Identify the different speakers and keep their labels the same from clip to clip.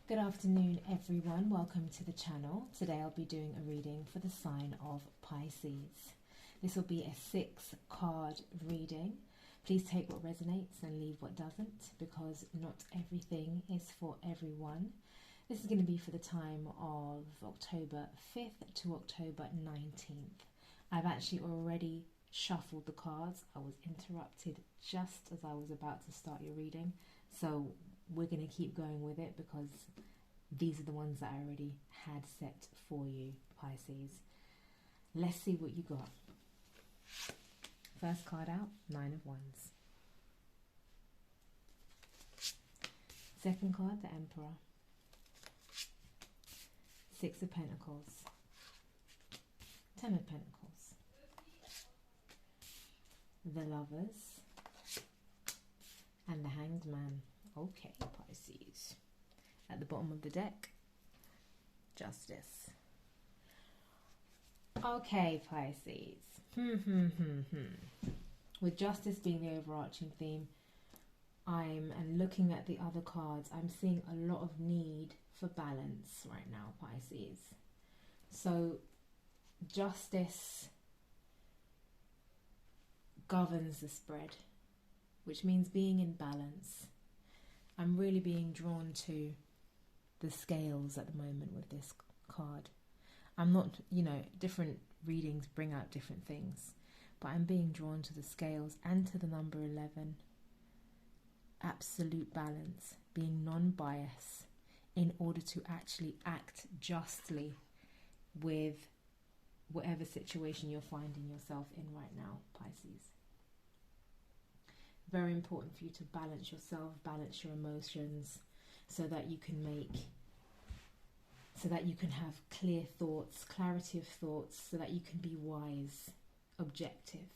Speaker 1: Good afternoon everyone, welcome to the channel. Today I'll be doing a reading for the sign of Pisces. This will be a 6-card reading. Please take what resonates and leave what doesn't, because not everything is for everyone. This is going to be for the time of October 5th to October 19th. I've actually already shuffled the cards. I was interrupted just as I was about to start your reading, so we're going to keep going with it because these are the ones that I already had set for you, Pisces. Let's see what you got. First card out, 9 of Wands. Second card, the Emperor. 6 of Pentacles. 10 of Pentacles. The Lovers. And the Hanged Man. Okay, Pisces. At the bottom of the deck, Justice. Okay, Pisces. With Justice being the overarching theme, and looking at the other cards, I'm seeing a lot of need for balance right now, Pisces. So Justice governs the spread, which means being in balance. I'm really being drawn to the scales at the moment with this card. I'm not, different readings bring out different things, but I'm being drawn to the scales and to the number 11. Absolute balance, being non-biased in order to actually act justly with whatever situation you're finding yourself in right now, Pisces. Very important for you to balance yourself, balance your emotions, so that you can have clear thoughts, clarity of thoughts, so that you can be wise, objective.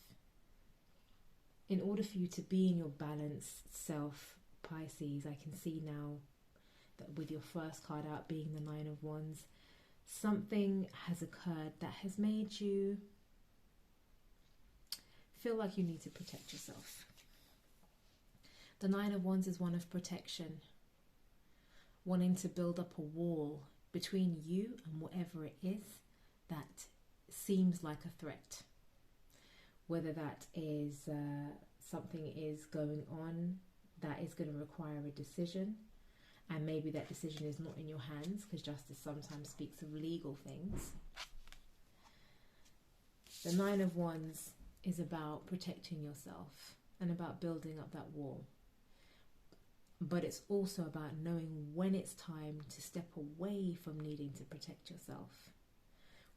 Speaker 1: In order for you to be in your balanced self, Pisces, I can see now that with your first card out being the 9 of Wands, something has occurred that has made you feel like you need to protect yourself. The 9 of Wands is one of protection, wanting to build up a wall between you and whatever it is that seems like a threat. Whether that is something is going on that is going to require a decision, and maybe that decision is not in your hands, because Justice sometimes speaks of legal things. The 9 of Wands is about protecting yourself and about building up that wall. But it's also about knowing when it's time to step away from needing to protect yourself.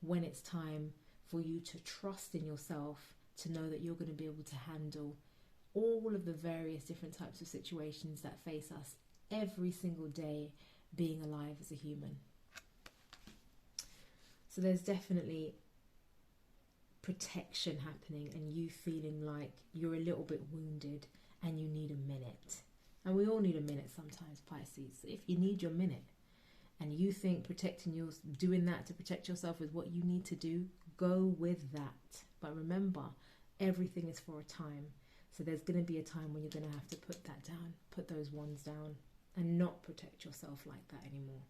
Speaker 1: When it's time for you to trust in yourself, to know that you're going to be able to handle all of the various different types of situations that face us every single day being alive as a human. So there's definitely protection happening, and you feeling like you're a little bit wounded and you need a minute. And we all need a minute sometimes, Pisces. If you need your minute and you think doing that to protect yourself is what you need to do, go with that. But remember, everything is for a time. So there's going to be a time when you're going to have to put that down, put those wands down, and not protect yourself like that anymore.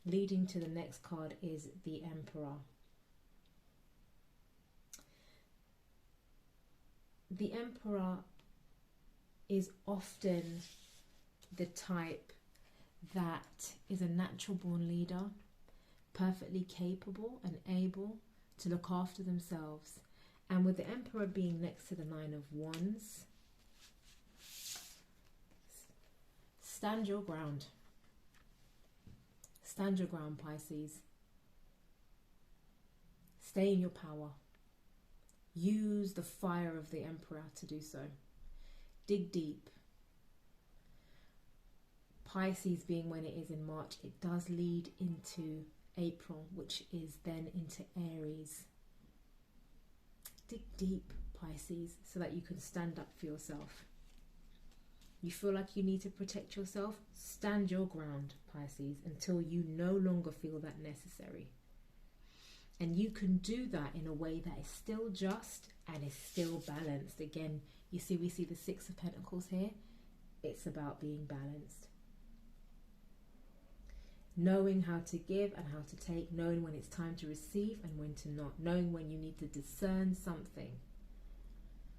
Speaker 1: Leading to the next card is the Emperor. The Emperor is often the type that is a natural born leader, perfectly capable and able to look after themselves. And with the Emperor being next to the 9 of Wands, stand your ground. Stand your ground, Pisces. Stay in your power. Use the fire of the Emperor to do so. Dig deep. Pisces being when it is in March, it does lead into April, which is then into Aries. Dig deep, Pisces, so that you can stand up for yourself. You feel like you need to protect yourself? Stand your ground, Pisces, until you no longer feel that necessary. And you can do that in a way that is still just and is still balanced. Again, we see the 6 of Pentacles here. It's about being balanced. knowing how to give and how to take, knowing when it's time to receive and when to not, knowing when you need to discern something,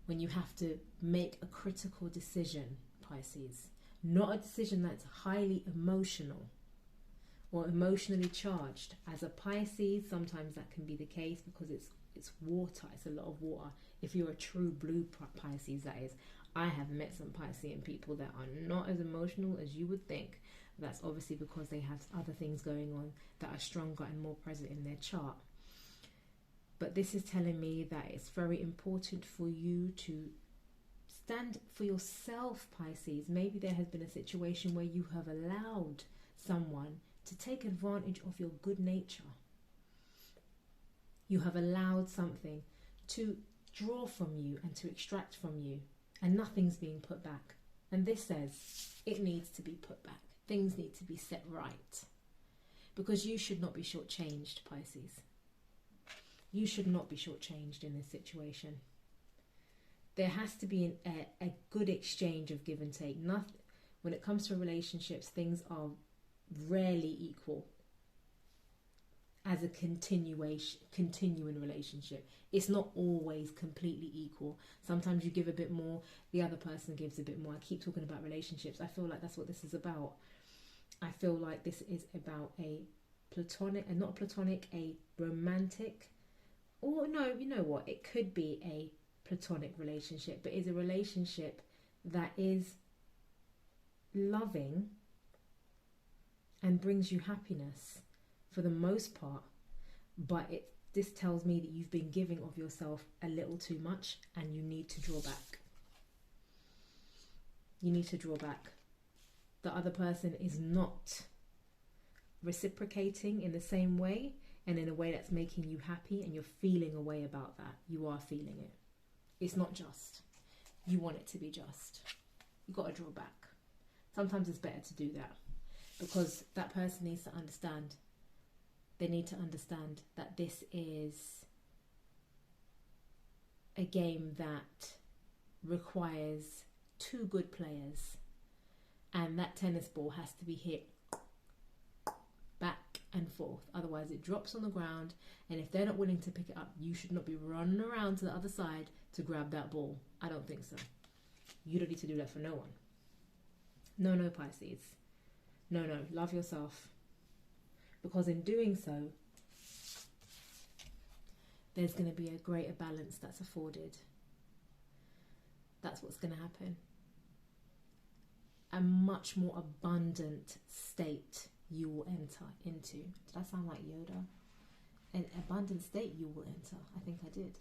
Speaker 1: when you have to make a critical decision, Pisces. Not a decision that's highly emotional or emotionally charged. As a Pisces, sometimes that can be the case because it's water, it's a lot of water. If you're a true blue Pisces, that is. I have met some Piscean people that are not as emotional as you would think. That's obviously because they have other things going on that are stronger and more present in their chart. But this is telling me that it's very important for you to stand for yourself, Pisces. Maybe there has been a situation where you have allowed someone to take advantage of your good nature. You have allowed something to draw from you and to extract from you, and nothing's being put back. And this says it needs to be put back. Things need to be set right. Because you should not be shortchanged, Pisces. You should not be shortchanged in this situation. There has to be a good exchange of give and take. Nothing, when it comes to relationships, things are rarely equal as a continuing relationship. It's not always completely equal. Sometimes you give a bit more, the other person gives a bit more. I keep talking about relationships. I feel like that's what this is about. I feel like this is about a platonic, and not platonic, a romantic, or no, you know what? It could be a platonic relationship, but it's a relationship that is loving and brings you happiness for the most part. But this tells me that you've been giving of yourself a little too much and you need to draw back. You need to draw back. The other person is not reciprocating in the same way and in a way that's making you happy, and you're feeling a way about that. You are feeling it. It's not just. You want it to be just. You've got to draw back. Sometimes it's better to do that because that person needs to understand. They need to understand that this is a game that requires two good players, and that tennis ball has to be hit back and forth. Otherwise it drops on the ground, and if they're not willing to pick it up, you should not be running around to the other side to grab that ball. I don't think so. You don't need to do that for no one. No, Pisces. No, love yourself. Because in doing so, there's going to be a greater balance that's afforded. That's what's going to happen. A much more abundant state you will enter into. Did I sound like Yoda? An abundant state you will enter. I think I did.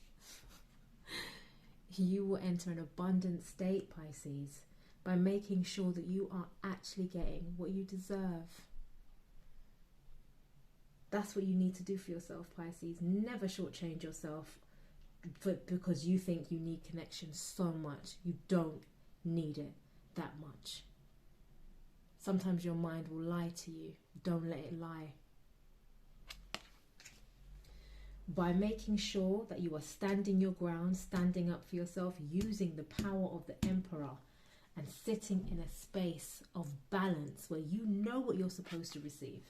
Speaker 1: You will enter an abundant state, Pisces, by making sure that you are actually getting what you deserve. That's what you need to do for yourself, Pisces. Never shortchange yourself because you think you need connection so much. You don't need it that much. Sometimes your mind will lie to you. Don't let it lie. By making sure that you are standing your ground, standing up for yourself, using the power of the Emperor, and sitting in a space of balance where you know what you're supposed to receive.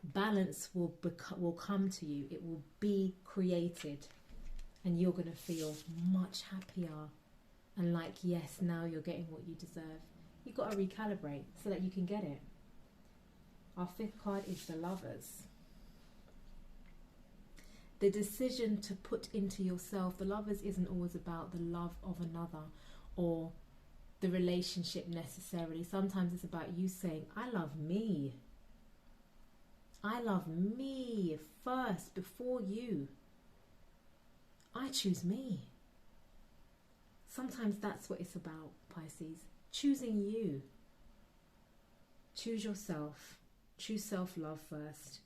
Speaker 1: Balance will come to you. It will be created, and you're going to feel much happier and like, yes, now you're getting what you deserve. You've got to recalibrate so that you can get it. Our fifth card is the Lovers. The decision to put into yourself. The Lovers isn't always about the love of another or the relationship necessarily. Sometimes it's about you saying, I love me. I love me first before you. I choose me. Sometimes that's what it's about, Pisces. Choosing you. Choose yourself. Choose self-love first.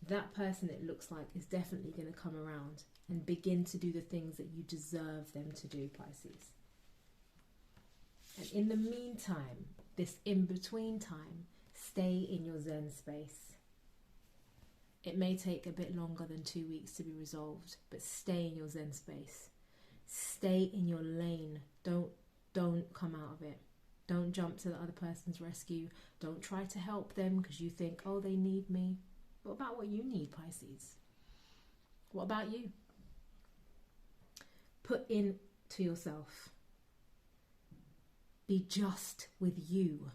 Speaker 1: That person, it looks like, is definitely going to come around and begin to do the things that you deserve them to do, Pisces. And in the meantime, this in-between time, stay in your Zen space. It may take a bit longer than 2 weeks to be resolved, but stay in your Zen space. Stay in your lane. Don't come out of it. Don't jump to the other person's rescue. Don't try to help them because you think, oh, they need me. What about what you need, Pisces? What about you? Put in to yourself. Be just with you.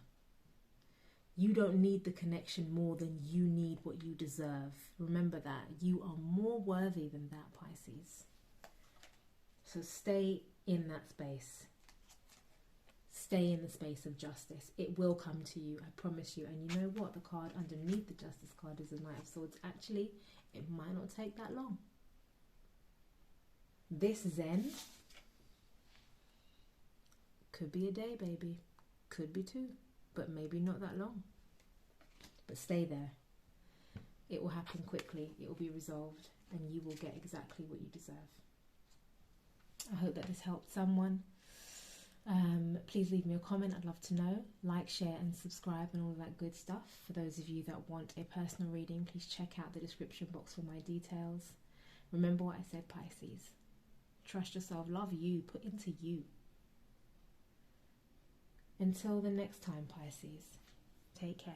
Speaker 1: You don't need the connection more than you need what you deserve. Remember that. You are more worthy than that, Pisces. So stay in that space. Stay in the space of justice. It will come to you, I promise you. And you know what? The card underneath the Justice card is the Knight of Swords. Actually, it might not take that long. This Zen could be a day, baby. Could be 2, but maybe not that long. But stay there. It will happen quickly. It will be resolved, and you will get exactly what you deserve. I hope that this helped someone. Please leave me a comment. I'd love to know. Like, share and subscribe and all that good stuff. For those of you that want a personal reading, please check out the description box for my details. Remember what I said, Pisces. Trust yourself. Love you. Put into you. Until the next time, Pisces. Take care.